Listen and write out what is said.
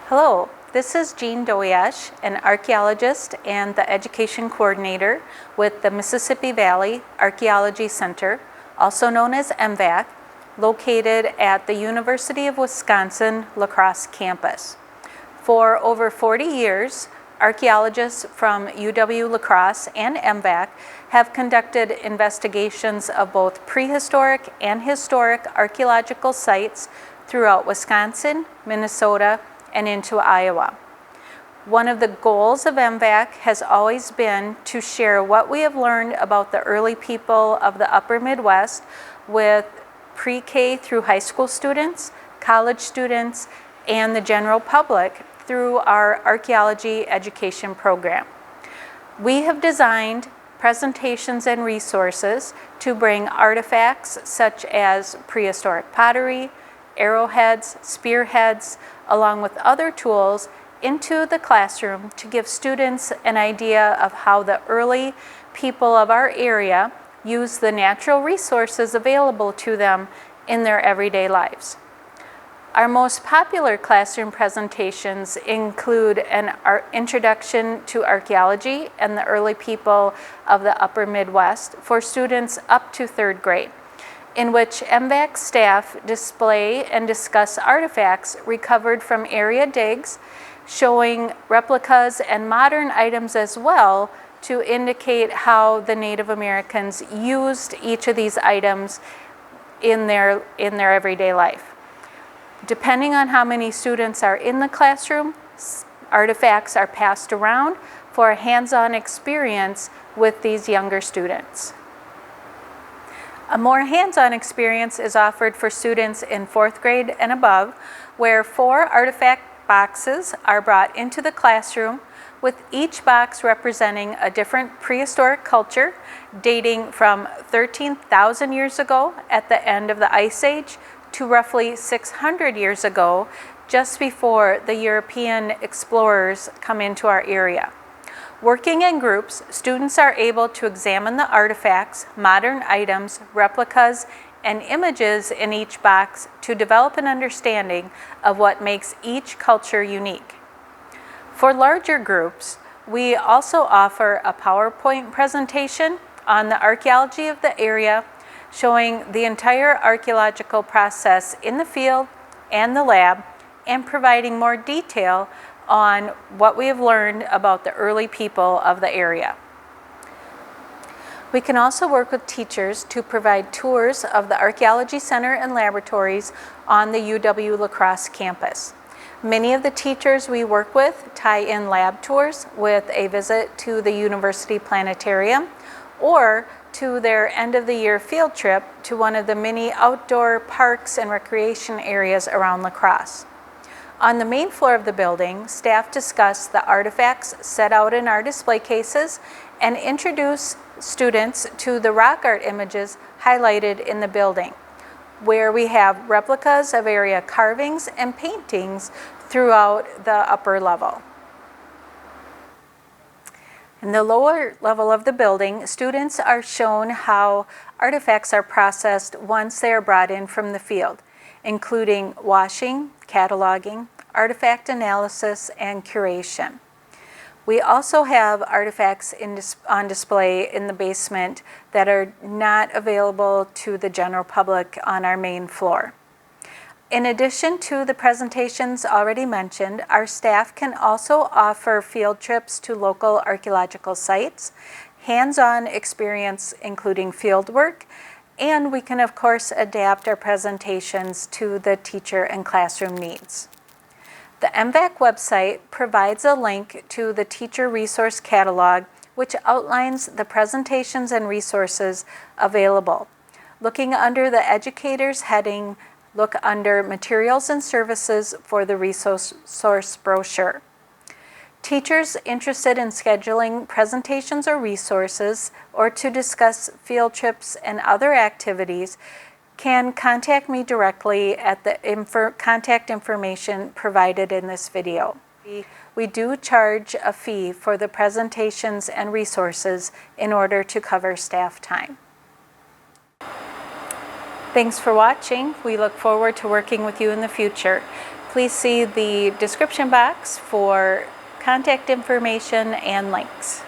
Hello, this is Jean Dowiasch, an archaeologist and the education coordinator with the Mississippi Valley Archaeology Center, also known as MVAC, located at the University of Wisconsin-La Crosse campus. For over 40 years, archaeologists from UW-La Crosse and MVAC have conducted investigations of both prehistoric and historic archaeological sites throughout Wisconsin, Minnesota, and into Iowa. One of the goals of MVAC has always been to share what we have learned about the early people of the upper Midwest with pre-K through high school students, college students, and the general public through our Archaeology Education Program. We have designed presentations and resources to bring artifacts such as prehistoric pottery, arrowheads, spearheads, along with other tools into the classroom to give students an idea of how the early people of our area use the natural resources available to them in their everyday lives. Our most popular classroom presentations include an introduction to archaeology and the early people of the upper Midwest for students up to 3rd grade, in which MVAC staff display and discuss artifacts recovered from area digs, showing replicas and modern items as well to indicate how the Native Americans used each of these items in their everyday life. Depending on how many students are in the classroom, artifacts are passed around for a hands-on experience with these younger students. A more hands-on experience is offered for students in 4th grade and above, where 4 artifact boxes are brought into the classroom, with each box representing a different prehistoric culture dating from 13,000 years ago at the end of the Ice Age to roughly 600 years ago, just before the European explorers come into our area. Working in groups, students are able to examine the artifacts, modern items, replicas, and images in each box to develop an understanding of what makes each culture unique. For larger groups, we also offer a PowerPoint presentation on the archaeology of the area, showing the entire archaeological process in the field and the lab, and providing more detail on what we have learned about the early people of the area. We can also work with teachers to provide tours of the Archaeology Center and laboratories on the UW-La Crosse campus. Many of the teachers we work with tie in lab tours with a visit to the University Planetarium or to their end-of-the-year field trip to one of the many outdoor parks and recreation areas around La Crosse. On the main floor of the building, staff discuss the artifacts set out in our display cases and introduce students to the rock art images highlighted in the building, where we have replicas of area carvings and paintings throughout the upper level. In the lower level of the building, students are shown how artifacts are processed once they are brought in from the field, including washing, cataloging, artifact analysis, and curation. We also have artifacts on display in the basement that are not available to the general public on our main floor. In addition to the presentations already mentioned, our staff can also offer field trips to local archaeological sites, hands-on experience including field work, and we can of course adapt our presentations to the teacher and classroom needs. The MVAC website provides a link to the Teacher Resource Catalog, which outlines the presentations and resources available. Looking under the Educators heading, look under Materials and Services for the resource brochure. Teachers interested in scheduling presentations or resources or to discuss field trips and other activities can contact me directly at the contact information provided in this video. We do charge a fee for the presentations and resources in order to cover staff time. Thanks for watching. We look forward to working with you in the future. Please see the description box for contact information and links.